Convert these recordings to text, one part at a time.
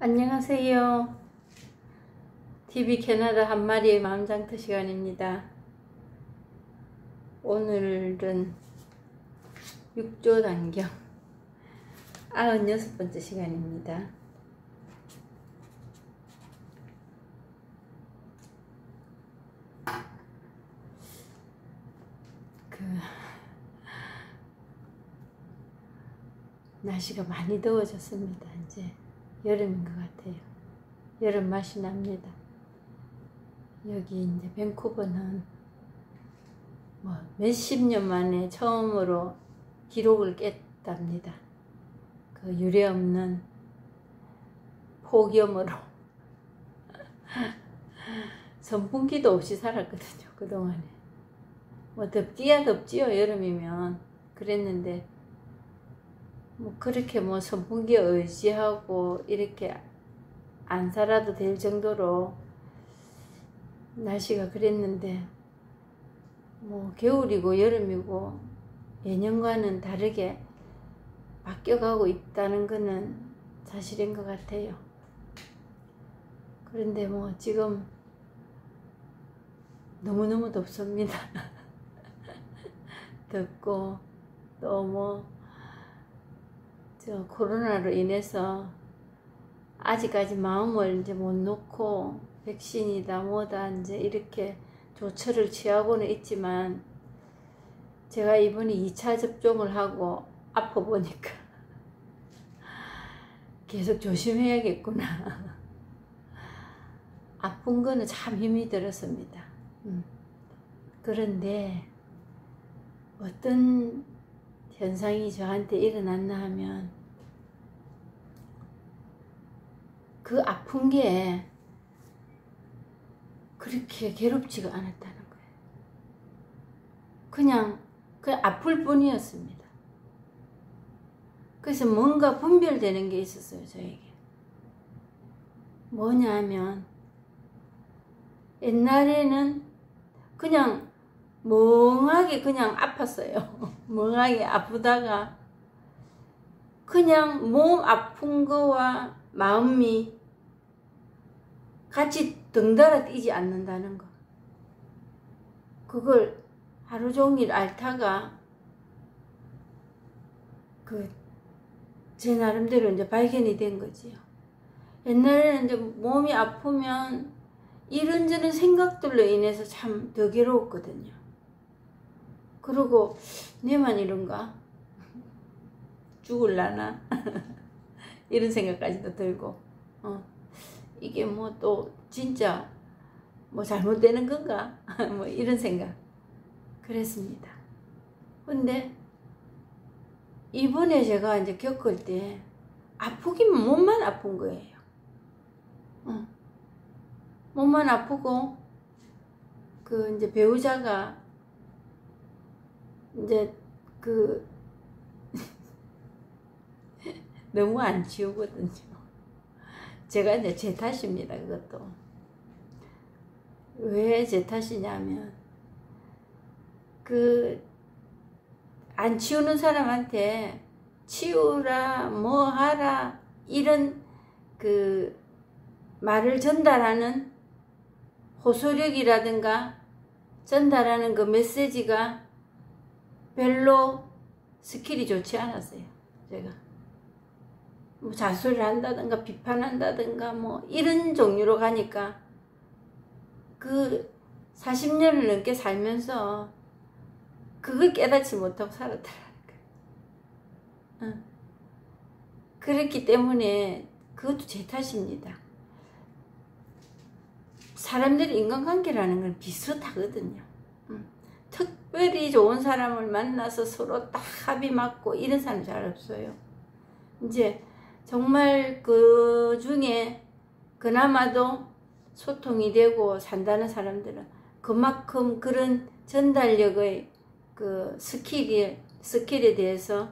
안녕하세요. TV 캐나다 한 마리의 마음장터 시간입니다. 오늘은 6조 단경 96번째 시간입니다. 날씨가 많이 더워졌습니다. 이제 여름인 것 같아요. 여름 맛이 납니다. 여기 이제 밴쿠버는 뭐 몇십 년 만에 처음으로 기록을 깼답니다. 그 유례없는 폭염으로 선풍기도 없이 살았거든요. 그동안에 뭐 덥기야 덥지요. 여름이면 그랬는데 뭐 그렇게 뭐 선풍기 의지하고 이렇게 안 살아도 될 정도로 날씨가 그랬는데 뭐 겨울이고 여름이고 예년과는 다르게 바뀌어가고 있다는 거는 사실인 것 같아요. 그런데 뭐 지금 너무너무 덥습니다. 덥고 또 뭐 코로나로 인해서 아직까지 마음을 이제 못 놓고 백신이다 뭐다 이제 이렇게 조처를 취하고는 있지만 제가 이번에 2차 접종을 하고 아파 보니까 계속 조심해야겠구나. 아픈 거는 참 힘이 들었습니다. 그런데 어떤 현상이 저한테 일어났나 하면 그 아픈 게 그렇게 괴롭지가 않았다는 거예요. 그냥 아플 뿐이었습니다. 그래서 뭔가 분별되는 게 있었어요, 저에게. 뭐냐 하면 옛날에는 그냥 멍하게 그냥 아팠어요. 멍하게 아프다가 그냥 몸 아픈 거와 마음이 같이 덩달아 뛰지 않는다는 거. 그걸 하루 종일 앓다가 제 나름대로 이제 발견이 된 거지요. 옛날에는 이제 몸이 아프면 이런저런 생각들로 인해서 참 더 괴로웠거든요. 그리고 내만 이런가? 죽을라나? 이런 생각까지도 들고 이게 뭐 또 진짜 뭐 잘못되는 건가? 뭐 이런 생각 그랬습니다. 근데 이번에 제가 이제 겪을 때 아프기만 몸만 아픈 거예요. 몸만 아프고 이제 배우자가 이제 너무 안 치우거든요. 제가 이제 제 탓입니다. 그것도 왜 제 탓이냐면 안 치우는 사람한테 치우라 뭐 하라 이런 말을 전달하는 호소력이라든가 전달하는 그 메시지가 별로 스킬이 좋지 않았어요. 제가 뭐 자수를 한다든가 비판한다든가 뭐 이런 종류로 가니까 40년을 넘게 살면서 그걸 깨닫지 못하고 살았더라는 거예요. 그렇기 때문에 그것도 제 탓입니다. 사람들이 인간관계라는 건 비슷하거든요. 특별히 좋은 사람을 만나서 서로 딱 합이 맞고 이런 사람 잘 없어요. 이제 정말 그 중에 그나마도 소통이 되고 산다는 사람들은 그만큼 그런 전달력의 스킬에 대해서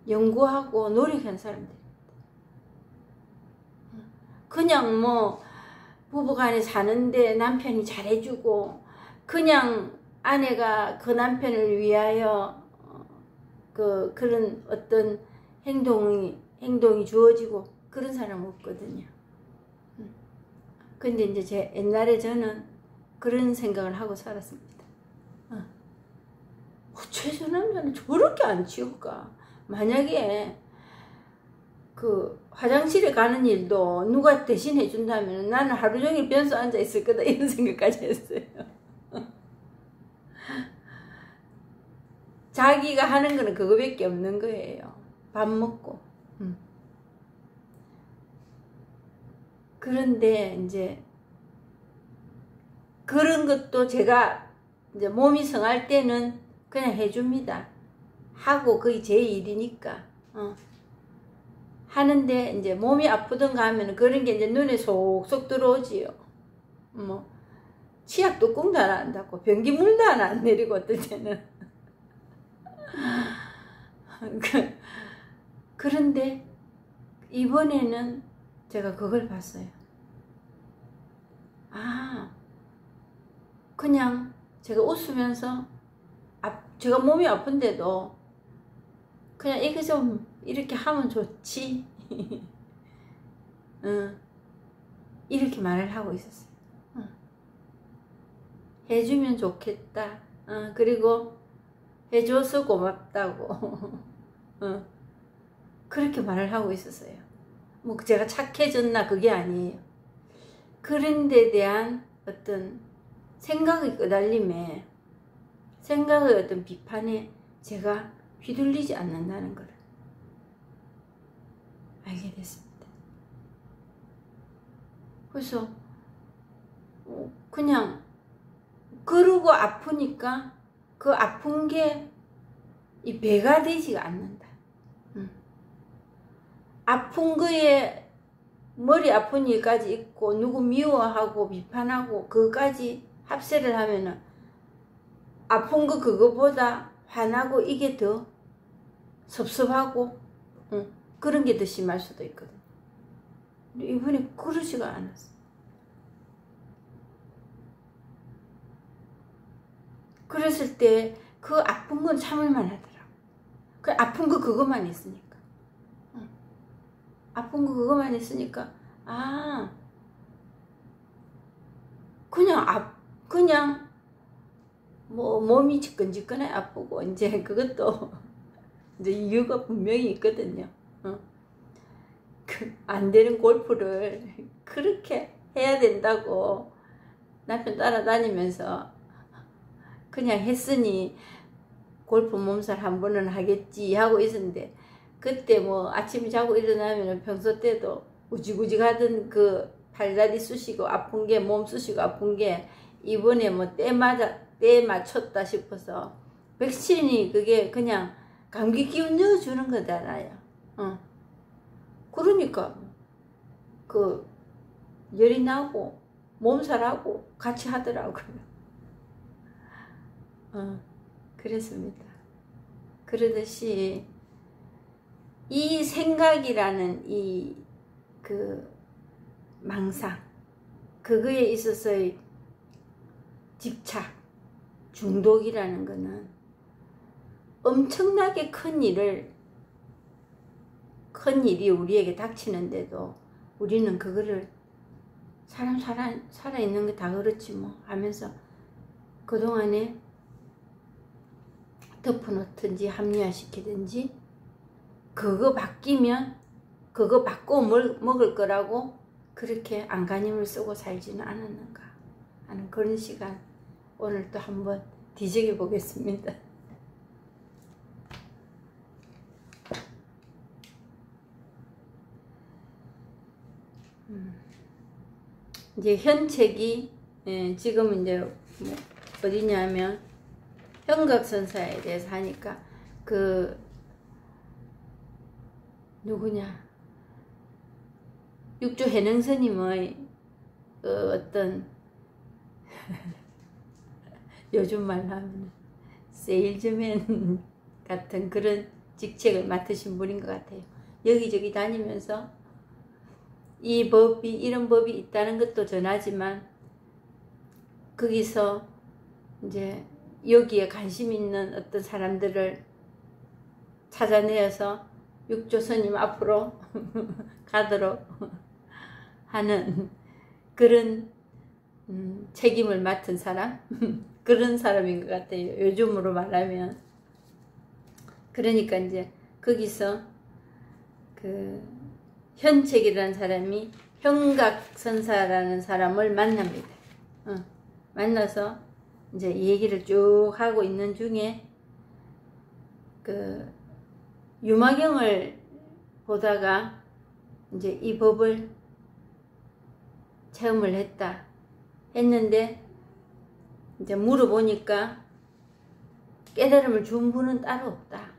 연구하고 노력한 사람들입니다. 그냥 뭐 부부간에 사는데 남편이 잘해주고 그냥 아내가 그 남편을 위하여 그런 어떤 행동이 주어지고 그런 사람 없거든요. 근데 이제 옛날에 저는 그런 생각을 하고 살았습니다. 저 남자는 저렇게 안 치울까? 만약에 그 화장실에 가는 일도 누가 대신 해준다면 나는 하루 종일 변소 앉아 있을 거다, 이런 생각까지 했어요. 자기가 하는 거는 그거밖에 없는 거예요. 밥 먹고. 그런데 이제 그런 것도 제가 이제 몸이 성할 때는 그냥 해줍니다. 하고 그게 제 일이니까. 하는데 이제 몸이 아프던가 하면 그런 게 이제 눈에 속속 들어오지요. 뭐 치약 뚜껑도 하나 안 닫고 변기물도 하나 안 내리고 어떨 때는. 그런데 이번에는 제가 그걸 봤어요. 그냥 제가 웃으면서 제가 몸이 아픈데도 그냥 이거 좀 이렇게 하면 좋지. 이렇게 말을 하고 있었어요. 해주면 좋겠다. 그리고 해줘서 고맙다고. 그렇게 말을 하고 있었어요. 뭐 제가 착해졌나 그게 아니에요. 그런 데 대한 어떤 생각의 끄달림에, 생각의 어떤 비판에 제가 휘둘리지 않는다는 걸 알게 됐습니다. 그래서 그냥 그러고 아프니까 그 아픈 게 이 배가 되지가 않는다. 아픈 거에 머리 아픈 일까지 있고 누구 미워하고 비판하고 그거까지 합세를 하면은 아픈 거 그거보다 화나고 이게 더 섭섭하고 그런 게 더 심할 수도 있거든요. 근데 이번에 그러지가 않았어요. 그랬을 때 그 아픈 건 참을만 하더라고. 그 아픈 거 그것만 있으니까. 아픈 거 그것만 있으니까 그냥 뭐 몸이 지끈지끈해 아프고 이제 그것도 이제 이유가 분명히 있거든요. 안 되는 골프를 그렇게 해야 된다고 남편 따라다니면서 그냥 했으니 골프 몸살 한 번은 하겠지 하고 있었는데, 그때 뭐 아침에 자고 일어나면 평소 때도 우지구지 가던 그 팔다리 쑤시고 아픈 게, 몸 쑤시고 아픈 게 이번에 뭐 때 맞췄다 싶어서 백신이 그게 그냥 감기 기운 넣어주는 거잖아요. 그러니까 그 열이 나고 몸살하고 같이 하더라고요. 그랬습니다. 그러듯이 이 생각이라는 이 그 망상, 그거에 있어서의 집착, 중독이라는 거는 엄청나게 큰 일이 우리에게 닥치는데도 우리는 그거를 사람 살아있는 게 다 그렇지 뭐 하면서 그동안에 덮어놓든지 합리화시키든지 그거 바뀌면 그거 바꿔 먹을 거라고 그렇게 안간힘을 쓰고 살지는 않았는가 하는 그런 시간, 오늘 또 한번 뒤적여 보겠습니다. 이제 현책이 지금 이제 뭐 어디냐면 현각선사에 대해서 하니까 그 누구냐, 육조 해능스님의 어떤 요즘 말로 하면 세일즈맨 같은 그런 직책을 맡으신 분인 것 같아요. 여기저기 다니면서 이 법이, 이런 법이 있다는 것도 전하지만 거기서 이제 여기에 관심 있는 어떤 사람들을 찾아내어서 육조선님 앞으로 가도록 하는 그런 책임을 맡은 사람 그런 사람인 것 같아요. 요즘으로 말하면. 그러니까 이제 거기서 그 현책이라는 사람이 현각선사라는 사람을 만납니다. 만나서 이제 얘기를 쭉 하고 있는 중에 그 유마경을 보다가 이제 이 법을 체험을 했는데 이제 물어보니까 깨달음을 준 분은 따로 없다.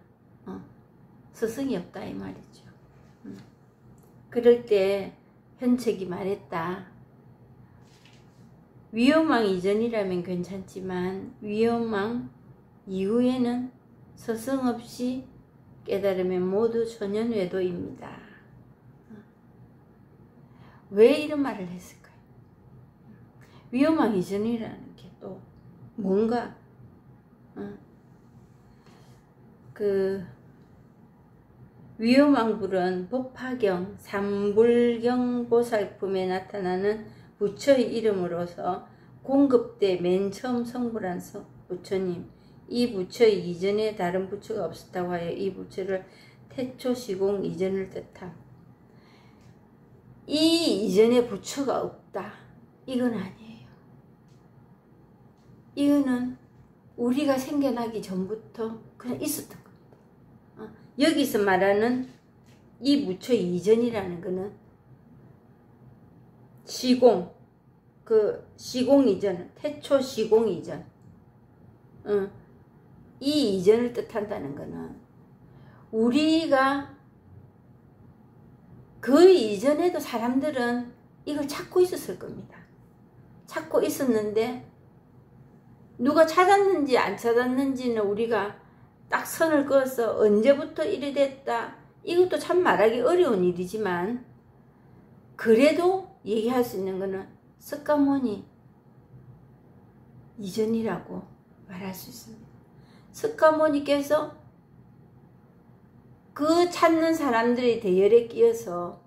스승이 없다 이 말이죠. 그럴 때 현책이 말했다. 위험왕 이전이라면 괜찮지만 위험왕 이후에는 스승 없이 깨달으면 모두 소년외도입니다. 왜 이런 말을 했을까요? 위험왕 이전이라는 게 또 뭔가 그 위험왕불은 법화경, 삼불경 보살품에 나타나는 부처의 이름으로서 공급대 맨 처음 성불한 부처님, 이 부처 이전에 다른 부처가 없었다고 하여 이 부처를 태초시공 이전을 뜻함. 이 이전에 부처가 없다. 이건 아니에요. 이거는 우리가 생겨나기 전부터 그냥 있었던 겁니다. 여기서 말하는 이 부처 이전이라는 거는 시공, 그 시공 이전, 태초 시공 이전, 이 이전을 뜻한다는 거는 우리가 그 이전에도 사람들은 이걸 찾고 있었을 겁니다. 찾고 있었는데 누가 찾았는지 안 찾았는지는 우리가 딱 선을 그어서 언제부터 이래 됐다 이것도 참 말하기 어려운 일이지만 그래도 얘기할 수 있는 거는 석가모니 이전이라고 말할 수 있습니다. 석가모니께서 그 찾는 사람들의 대열에 끼어서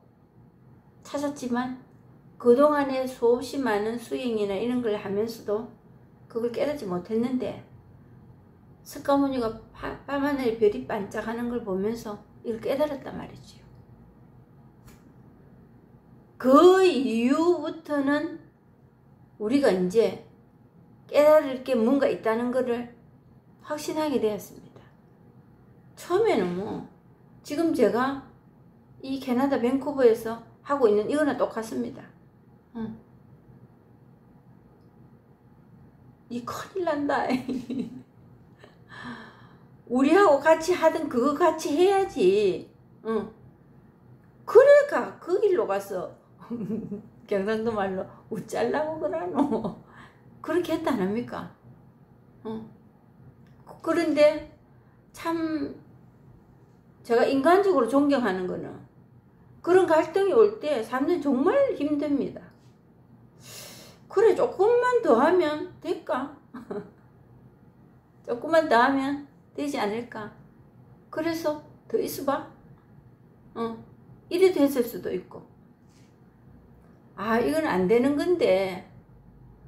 찾았지만 그동안에 수없이 많은 수행이나 이런 걸 하면서도 그걸 깨닫지 못했는데 석가모니가 밤하늘에 별이 반짝하는 걸 보면서 이걸 깨달았단 말이지요. 그 이후부터는 우리가 이제 깨달을 게 뭔가 있다는 것을 확신하게 되었습니다. 처음에는 뭐 지금 제가 이 캐나다 밴쿠버에서 하고 있는 이거나 똑같습니다. 이 큰일 난다. 우리하고 같이 하던 그거 같이 해야지. 그래가 그 길로 가서 경상도 말로 웃잘라고 그러노. 그렇게 했다 안 합니까? 그런데 참 제가 인간적으로 존경하는 거는 그런 갈등이 올 때 사람들이 정말 힘듭니다. 그래 조금만 더 하면 될까? 조금만 더 하면 되지 않을까? 그래서 더 있어봐. 이래도 했을 수도 있고 아 이건 안 되는 건데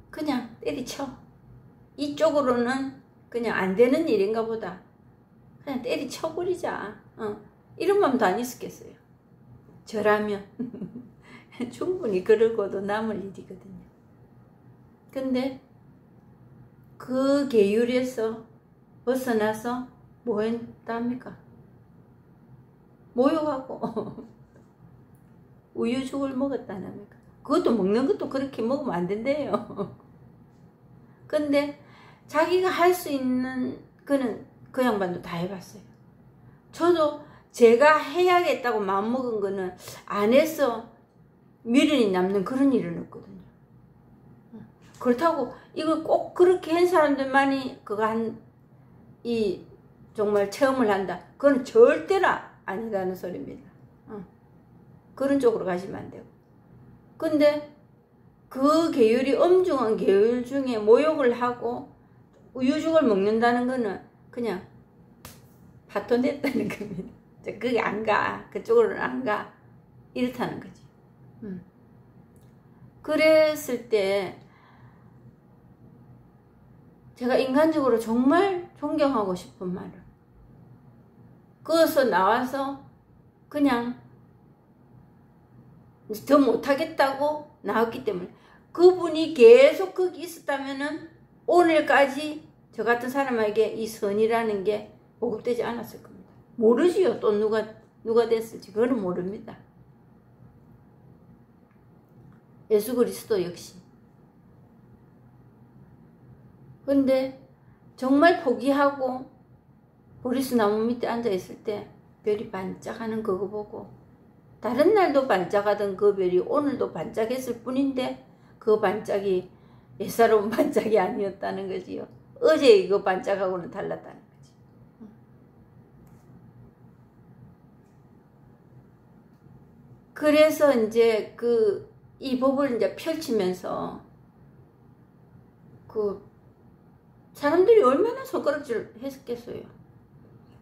그냥 때리쳐. 이쪽으로는 그냥 안 되는 일인가 보다. 그냥 때리쳐버리자. 이런 마음도 안 있었겠어요. 저라면 충분히 그러고도 남을 일이거든요. 근데 그 계율에서 벗어나서 뭐 했답니까? 모욕하고 우유죽을 먹었다랍니까? 그것도 먹는 것도 그렇게 먹으면 안 된대요. 근데 자기가 할 수 있는 거는 그 양반도 다 해봤어요. 저도 제가 해야겠다고 마음먹은 거는 안 해서 미련이 남는 그런 일은 없거든요. 그렇다고 이걸 꼭 그렇게 한 사람들만이 그거 이 정말 체험을 한다. 그건 절대로 아니라는 소리입니다. 그런 쪽으로 가시면 안 되고. 근데 그 계율이 엄중한 계율 중에 모욕을 하고 우유죽을 먹는다는 거는 그냥 파토냈다는 겁니다. 그게 안 가. 그쪽으로는 안 가. 이렇다는 거지. 그랬을 때 제가 인간적으로 정말 존경하고 싶은 말은 거기서 나와서 그냥 더 못하겠다고 나왔기 때문에 그분이 계속 거기 있었다면은 오늘까지 저 같은 사람에게 이 선이라는 게 보급되지 않았을 겁니다. 모르지요. 또 누가 됐을지 그거는 모릅니다. 예수 그리스도 역시. 근데 정말 포기하고 보리수 나무 밑에 앉아 있을 때 별이 반짝하는 그거 보고 다른 날도 반짝하던 그 별이 오늘도 반짝했을 뿐인데 그 반짝이 예사로운 반짝이 아니었다는 거지요. 어제 이거 반짝하고는 달랐다는 거지. 그래서 이제 이 법을 이제 펼치면서 사람들이 얼마나 손가락질 했겠어요.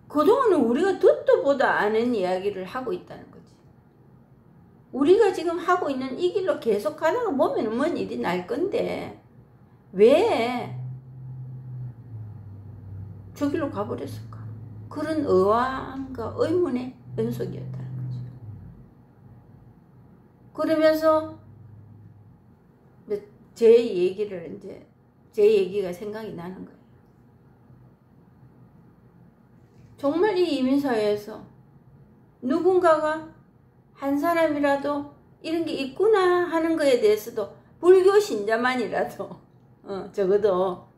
그동안은 우리가 듣도 보다 아는 이야기를 하고 있다는 거지. 우리가 지금 하고 있는 이 길로 계속 가다가 보면 뭔 일이 날 건데 왜 저 길로 가버렸을까? 그런 의아함과 의문의 연속이었다는 거죠. 그러면서 제 얘기가 생각이 나는 거예요. 정말 이 이민사회에서 누군가가 한 사람이라도 이런 게 있구나 하는 거에 대해서도 불교 신자만이라도 적어도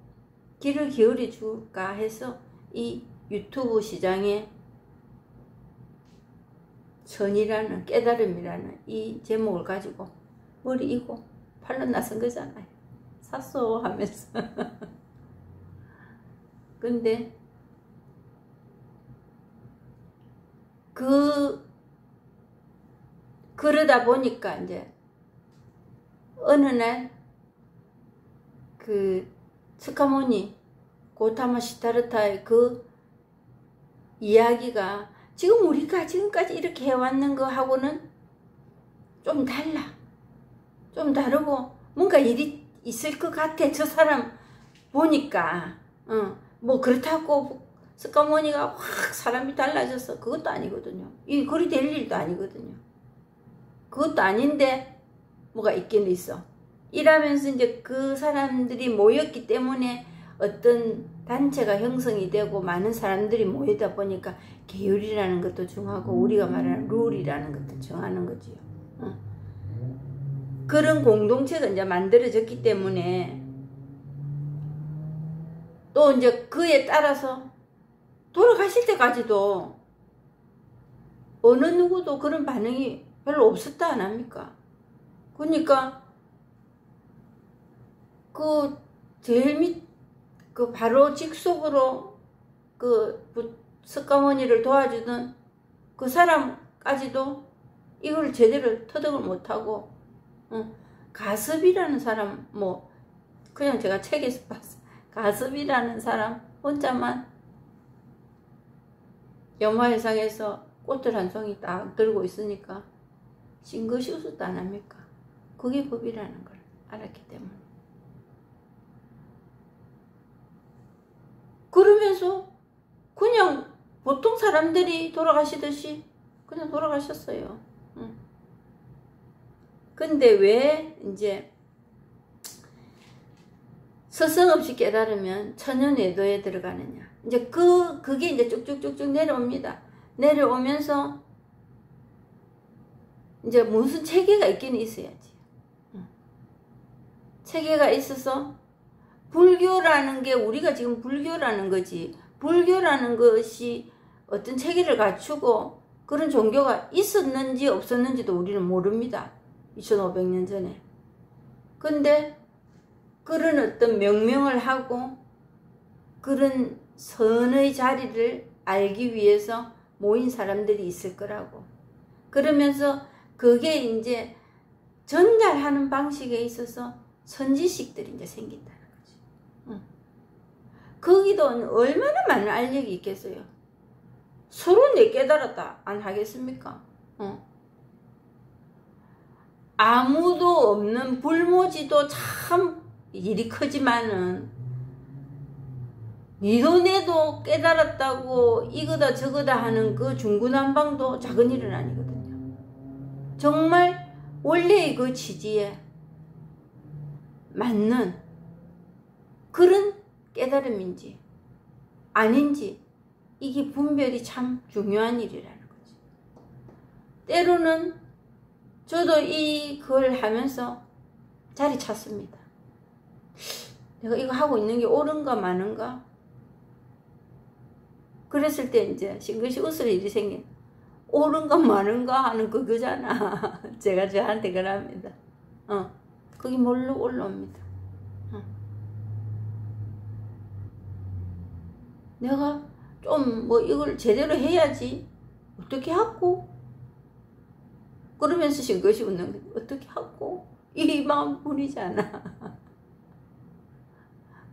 귀를 기울여 줄까 해서 이 유튜브 시장에 선이라는 깨달음이라는 이 제목을 가지고 머리 이고 팔로 나선 거잖아요. 샀어 하면서. 근데 그러다 보니까 이제 어느 날 스카모니 고타마 시타르타의 그 이야기가 지금 우리가 지금까지 이렇게 해왔는 거하고는 좀 달라. 좀 다르고 뭔가 일이 있을 것 같아. 저 사람 보니까 뭐 그렇다고 스카모니가 확 사람이 달라져서 그것도 아니거든요. 이 그리 될 일도 아니거든요. 그것도 아닌데 뭐가 있긴 있어. 이러면서 이제 그 사람들이 모였기 때문에 어떤 단체가 형성이 되고 많은 사람들이 모이다 보니까 계율이라는 것도 정하고 우리가 말하는 룰이라는 것도 정하는 거지요. 그런 공동체가 이제 만들어졌기 때문에 또 이제 그에 따라서 돌아가실 때까지도 어느 누구도 그런 반응이 별로 없었다 안 합니까? 그러니까 제일 바로 직속으로 스카모니를 도와주던 그 사람까지도 이걸 제대로 터득을 못하고 가습이라는 사람 그냥 제가 책에서 봤어. 가습이라는 사람 혼자만 염화회상에서 꽃을 한 송이 딱 들고 있으니까 싱긋이 웃었다 안 합니까? 그게 법이라는 걸 알았기 때문에. 그러면서 그냥 보통 사람들이 돌아가시듯이 그냥 돌아가셨어요. 근데 왜 이제 서성없이 깨달으면 천연외도에 들어가느냐. 이제 그게 이제 쭉쭉쭉쭉 내려옵니다. 내려오면서 이제 무슨 체계가 있긴 있어야지. 체계가 있어서 불교라는 게 우리가 지금 불교라는 거지. 불교라는 것이 어떤 체계를 갖추고 그런 종교가 있었는지 없었는지도 우리는 모릅니다. 2500년 전에. 근데 그런 어떤 명명을 하고 그런 선의 자리를 알기 위해서 모인 사람들이 있을 거라고. 그러면서 그게 이제 전달하는 방식에 있어서 선지식들이 이제 생긴다는 거지. 거기도 얼마나 많은 알력이 있겠어요. 서로 내 깨달았다 안 하겠습니까? 아무도 없는 불모지도 참 일이 크지만은 니도 내도 깨달았다고 이거다 저거다 하는 그 중구난방도 작은 일은 아니거든요. 정말 원래의 그 취지에 맞는 그런 깨달음인지 아닌지 이게 분별이 참 중요한 일이라는 거지. 때로는 저도 이걸 하면서 자리 찾습니다. 내가 이거 하고 있는 게 옳은가 마는가? 그랬을 때 이제 싱긋이 웃을 일이 생긴 옳은가 마는가 하는 그거잖아. 제가 저한테 그럽니다. 그게 뭘로 올라옵니다. 내가 좀 뭐 이걸 제대로 해야지 어떻게 하고 그러면서 싱긋이 웃는 거지. 어떻게 하고 이 마음뿐이잖아.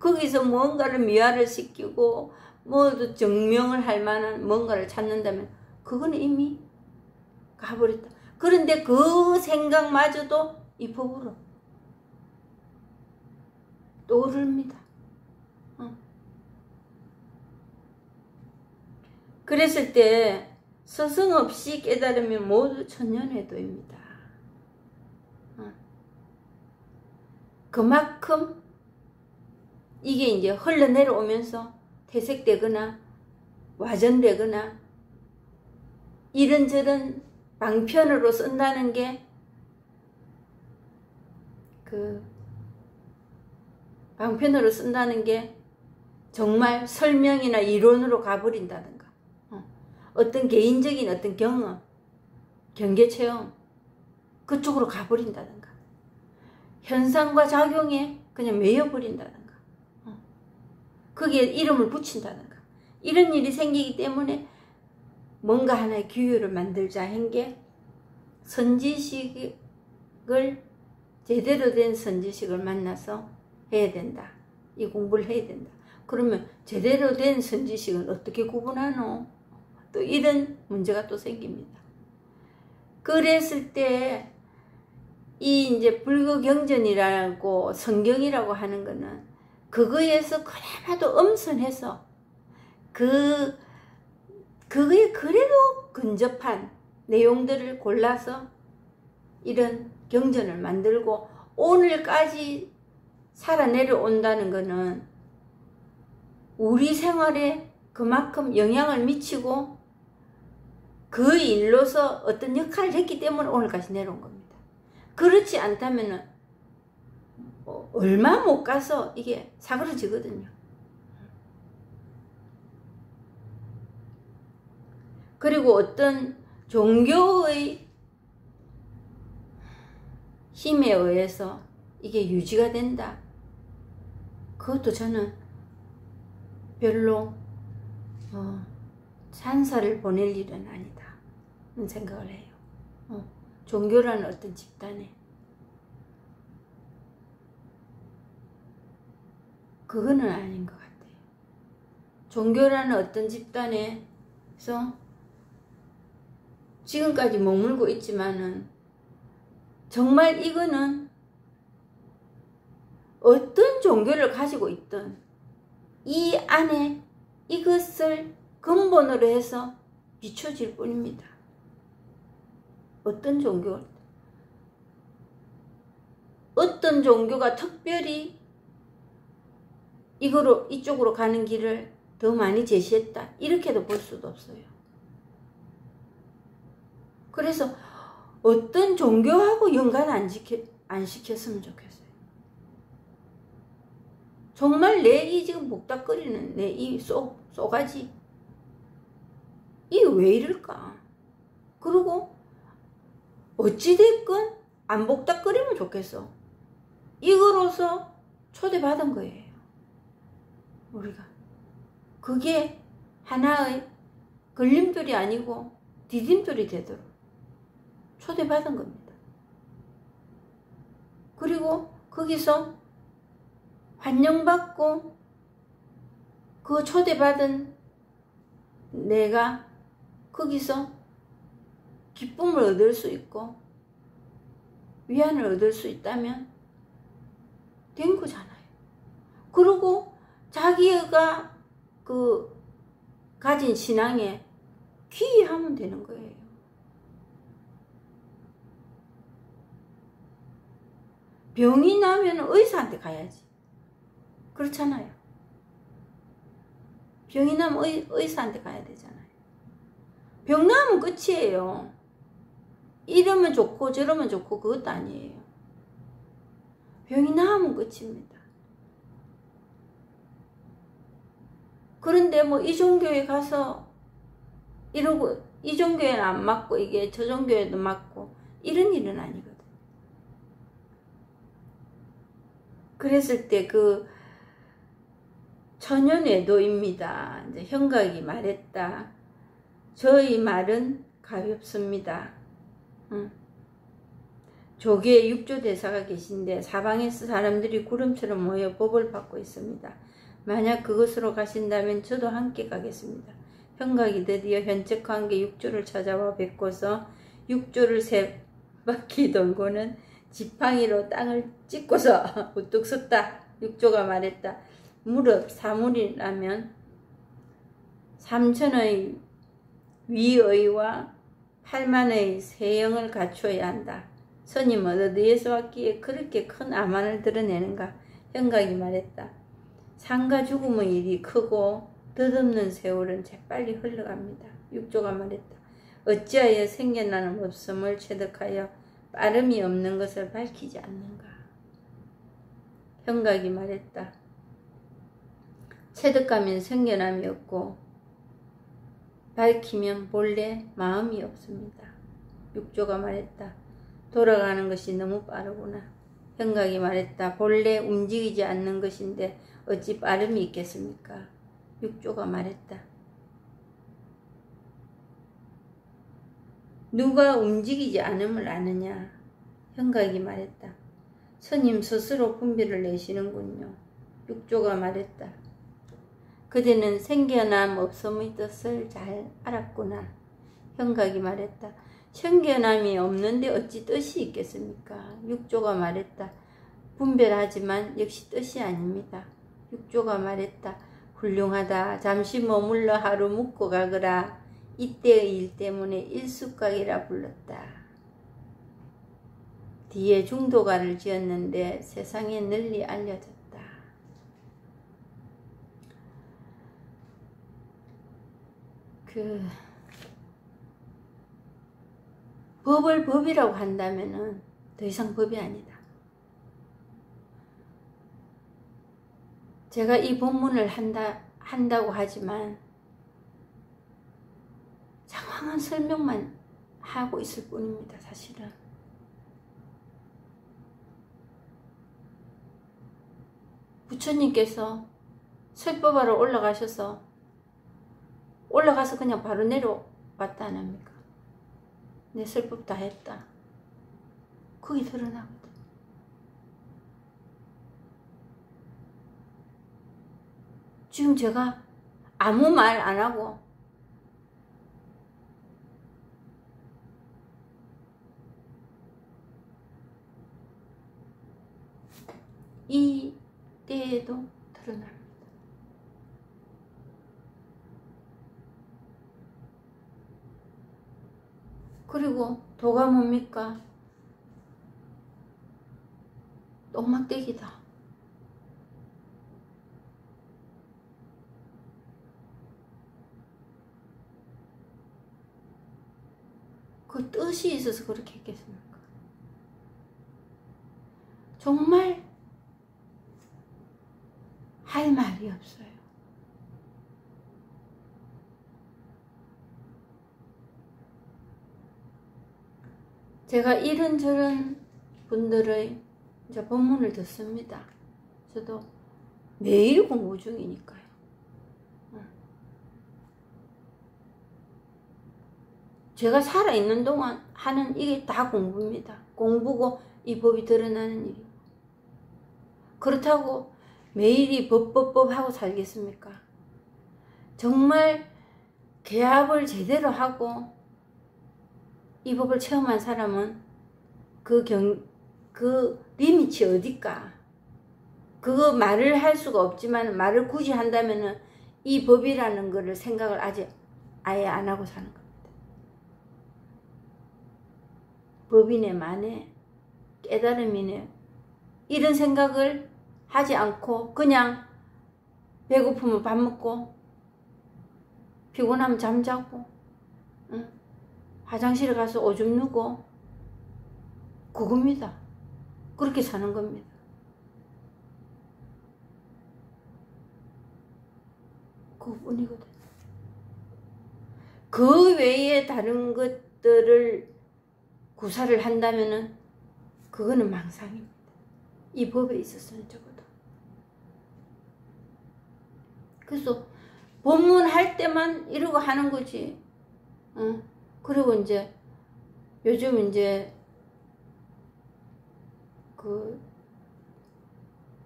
거기서 뭔가를 미화를 시키고 뭐도 증명을 할 만한 뭔가를 찾는다면 그거는 이미 가버렸다. 그런데 그 생각마저도 이 법으로 떠오릅니다. 그랬을 때 스승 없이 깨달으면 모두 천년회도입니다. 그만큼 이게 이제 흘러내려오면서 퇴색되거나 와전되거나 이런저런 방편으로 쓴다는 게 방편으로 쓴다는 게 정말 설명이나 이론으로 가버린다든가 어떤 개인적인 어떤 경험, 경계체험 그쪽으로 가버린다든가 현상과 작용에 그냥 매여버린다든가 거기에 이름을 붙인다든가 이런 일이 생기기 때문에 뭔가 하나의 규율을 만들자 한 게 선지식을 제대로 된 선지식을 만나서 해야 된다. 이 공부를 해야 된다. 그러면 제대로 된 선지식은 어떻게 구분하노? 또 이런 문제가 또 생깁니다. 그랬을 때 이 이제 불교경전이라고 성경이라고 하는 거는 그거에서 그나마도 엄선해서 그거에 그래도 근접한 내용들을 골라서 이런 경전을 만들고 오늘까지 살아 내려온다는 거는 우리 생활에 그만큼 영향을 미치고 그 일로서 어떤 역할을 했기 때문에 오늘까지 내려온 겁니다. 그렇지 않다면 얼마 못 가서 이게 사그러지거든요. 그리고 어떤 종교의 힘에 의해서 이게 유지가 된다. 그것도 저는 별로 찬사를 보낼 일은 아니다 는 생각을 해요. 종교라는 어떤 집단에 그거는 아닌 것 같아요. 종교라는 어떤 집단에서 지금까지 머물고 있지만은 정말 이거는 어떤 종교를 가지고 있든 이 안에 이것을 근본으로 해서 비춰질 뿐입니다. 어떤 종교가 특별히 이쪽으로 가는 길을 더 많이 제시했다 이렇게도 볼 수도 없어요. 그래서 어떤 종교하고 연관 안 시켰으면 좋겠어요. 정말 내 이 지금 복닥거리는 내 이 쏘가지 이게 왜 이럴까? 그리고 어찌됐건 안 복닥거리면 좋겠어. 이거로서 초대받은 거예요. 우리가. 그게 하나의 걸림돌이 아니고 디딤돌이 되도록 초대받은 겁니다. 그리고 거기서 환영받고 그 초대받은 내가 거기서 기쁨을 얻을 수 있고 위안을 얻을 수 있다면 된 거잖아요. 그리고 자기가 가진 신앙에 귀의하면 되는 거예요. 병이 나면 의사한테 가야지. 그렇잖아요. 병이 나면 의사한테 가야 되잖아요. 병 나면 끝이에요. 이러면 좋고 저러면 좋고 그것도 아니에요. 병이 나면 끝입니다. 그런데 뭐 이 종교에 가서 이러고 이 종교에는 안 맞고 이게 저 종교에도 맞고 이런 일은 아니거든. 그랬을 때 천연외도입니다. 이제 형각이 말했다. 저희 말은 가엾습니다. 조계에 육조대사가 계신데 사방에서 사람들이 구름처럼 모여 법을 받고 있습니다. 만약 그것으로 가신다면 저도 함께 가겠습니다. 형각이 드디어 현책과 함께 육조를 찾아와 뵙고서 육조를 3바퀴 돌고는 지팡이로 땅을 찍고서 우뚝 섰다. 육조가 말했다. 무릇 사물이라면 3천의 위의와 8만의 세영을 갖추어야 한다. 스님은 어디에서 왔기에 그렇게 큰 암환을 드러내는가? 형각이 말했다. 상가 죽음의 일이 크고 덧없는 세월은 재빨리 흘러갑니다. 육조가 말했다. 어찌하여 생겨나는 없음을 체득하여 빠름이 없는 것을 밝히지 않는가? 형각이 말했다. 체득하면 생겨남이 없고 밝히면 본래 마음이 없습니다. 육조가 말했다. 돌아가는 것이 너무 빠르구나. 형각이 말했다. 본래 움직이지 않는 것인데 어찌 빠름이 있겠습니까? 육조가 말했다. 누가 움직이지 않음을 아느냐? 형각이 말했다. 스님 스스로 분별을 내시는군요. 육조가 말했다. 그대는 생겨남 없음의 뜻을 잘 알았구나. 형각이 말했다. 생겨남이 없는데 어찌 뜻이 있겠습니까? 육조가 말했다. 분별하지만 역시 뜻이 아닙니다. 육조가 말했다. 훌륭하다. 잠시 머물러 하루 묵고 가거라. 이때의 일 때문에 일숙각이라 불렀다. 뒤에 중도가를 지었는데 세상에 널리 알려졌다. 법을 법이라고 한다면은 더 이상 법이 아니다. 제가 이 본문을 한다고 하지만 장황한 설명만 하고 있을 뿐입니다. 사실은. 부처님께서 설법하러 올라가서 그냥 바로 내려왔다 안 합니까? 내 설법 다 했다. 거기 드러나거든. 지금 제가 아무 말 안 하고 이 때에도 드러납니다. 그리고 도가 뭡니까? 똥막대기다. 그 뜻이 있어서 그렇게 했겠습니까? 정말 할 말이 없어요. 제가 이런저런 분들의 이제 법문을 듣습니다. 저도 매일 공부 중이니까요. 제가 살아있는 동안 하는 이게 다 공부입니다. 공부고 이 법이 드러나는 일이고. 그렇다고 매일이 법 하고 살겠습니까? 정말 개합을 제대로 하고 이 법을 체험한 사람은 그 리미치 어딜까? 그거 말을 할 수가 없지만 말을 굳이 한다면은 이 법이라는 거를 생각을 아예 안 하고 사는 겁니다. 법이네 마네 깨달음이네 이런 생각을 하지 않고 그냥 배고프면 밥 먹고 피곤하면 잠자고 응? 화장실에 가서 오줌 누고 그겁니다. 그렇게 사는 겁니다. 그뿐이거든요. 그 외에 다른 것들을 구사를 한다면은 그거는 망상입니다. 이 법에 있어서는 적어도. 그래서 법문할 때만 이러고 하는 거지. 그리고 이제 요즘 이제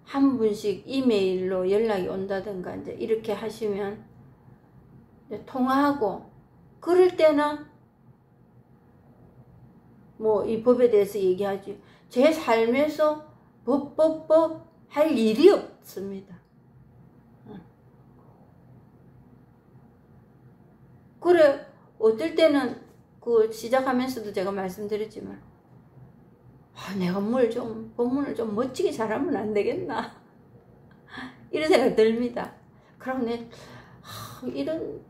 한 분씩 이메일로 연락이 온다든가 이제 이렇게 하시면 이제 통화하고 그럴 때나 뭐 이 법에 대해서 얘기하지 제 삶에서 법 할 일이 없습니다. 그래 어떨 때는 시작하면서도 제가 말씀드렸지만 내가 법문을 좀 멋지게 잘하면 안 되겠나 이런 생각 듭니다. 그럼 이런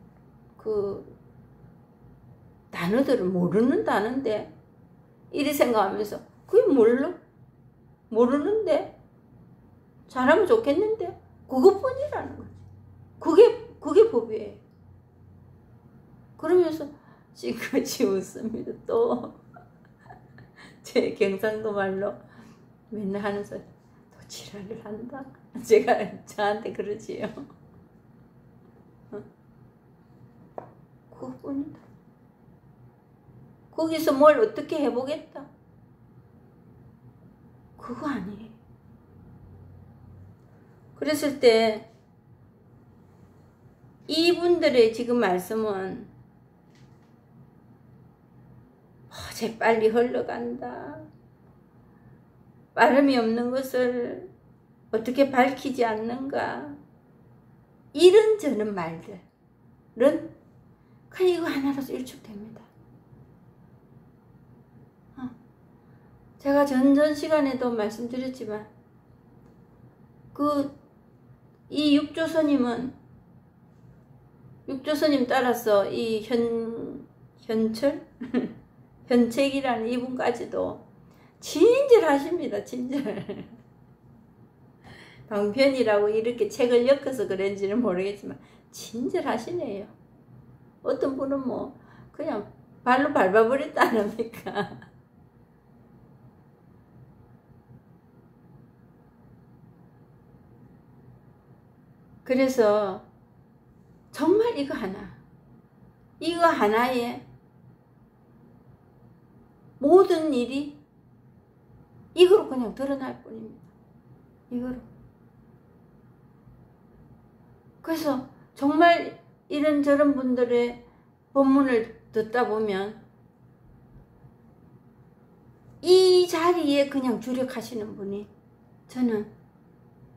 단어들을 모르는 단어인데 이리 생각하면서 그게 모르는데 잘하면 좋겠는데 그것뿐이라는 거지. 그게 법이에요. 그러면서 지금까지 웃습니다. 또 제 경상도 말로 맨날 하는 소리 또 지랄을 한다. 제가 저한테 그러지요. 그것뿐이다. 거기서 뭘 어떻게 해보겠다. 그거 아니에요. 그랬을 때 이분들의 지금 말씀은 재빨리 흘러간다. 빠름이 없는 것을 어떻게 밝히지 않는가. 이런저런 말들은 그냥 이거 하나로서 일축됩니다. 제가 전전 시간에도 말씀드렸지만 이 육조스님 따라서 이 현철? 현책이라는 이분까지도 친절하십니다. 친절. 방편이라고 이렇게 책을 엮어서 그런지는 모르겠지만 친절하시네요. 어떤 분은 뭐 그냥 발로 밟아버렸다 안 합니까? 그래서 정말 이거 하나에 모든 일이 이거로 그냥 드러날 뿐입니다. 이거로. 그래서 정말 이런저런 분들의 법문을 듣다 보면 이 자리에 그냥 주력하시는 분이 저는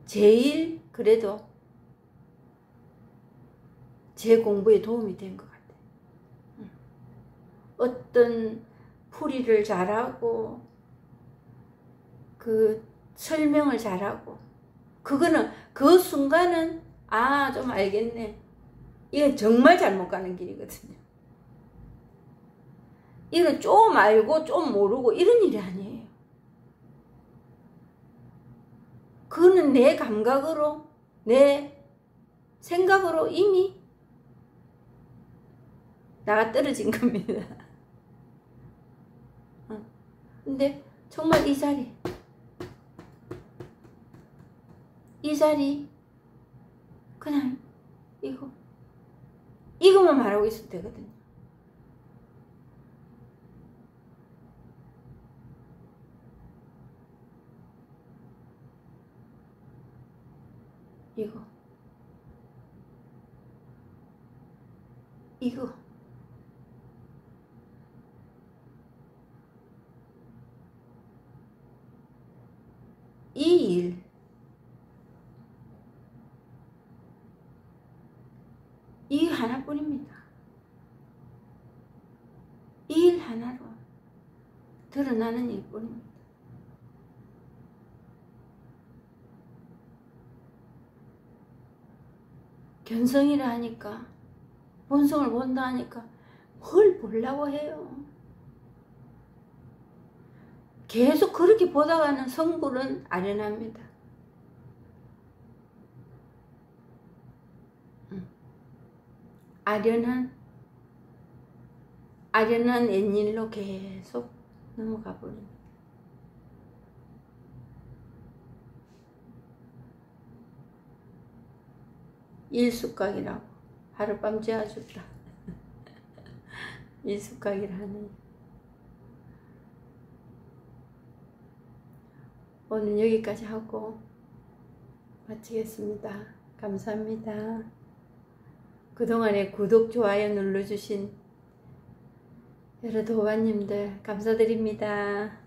제일 그래도 제 공부에 도움이 된 것 같아요. 어떤 풀이를 잘하고 설명을 잘하고 그거는 그 순간은 좀 알겠네. 이건 정말 잘못 가는 길이거든요. 이건 좀 알고 좀 모르고 이런 일이 아니에요. 그거는 내 감각으로 내 생각으로 이미 나가 떨어진 겁니다. 근데 정말 이 자리 그냥 이거만 말하고 있어도 되거든요. 이거 이 일, 이 하나뿐입니다. 이 일 하나로 드러나는 일뿐입니다. 견성이라 하니까, 본성을 본다 하니까 뭘 보려고 해요. 계속 그렇게 보다가는 성불은 아련합니다. 아련한 옛일로 계속 넘어가 버립니다. 일숙각이라고 하룻밤 재워줬다. 일숙각이라 하네. 오늘 여기까지 하고 마치겠습니다. 감사합니다. 그동안에 구독, 좋아요 눌러주신 여러 도반님들 감사드립니다.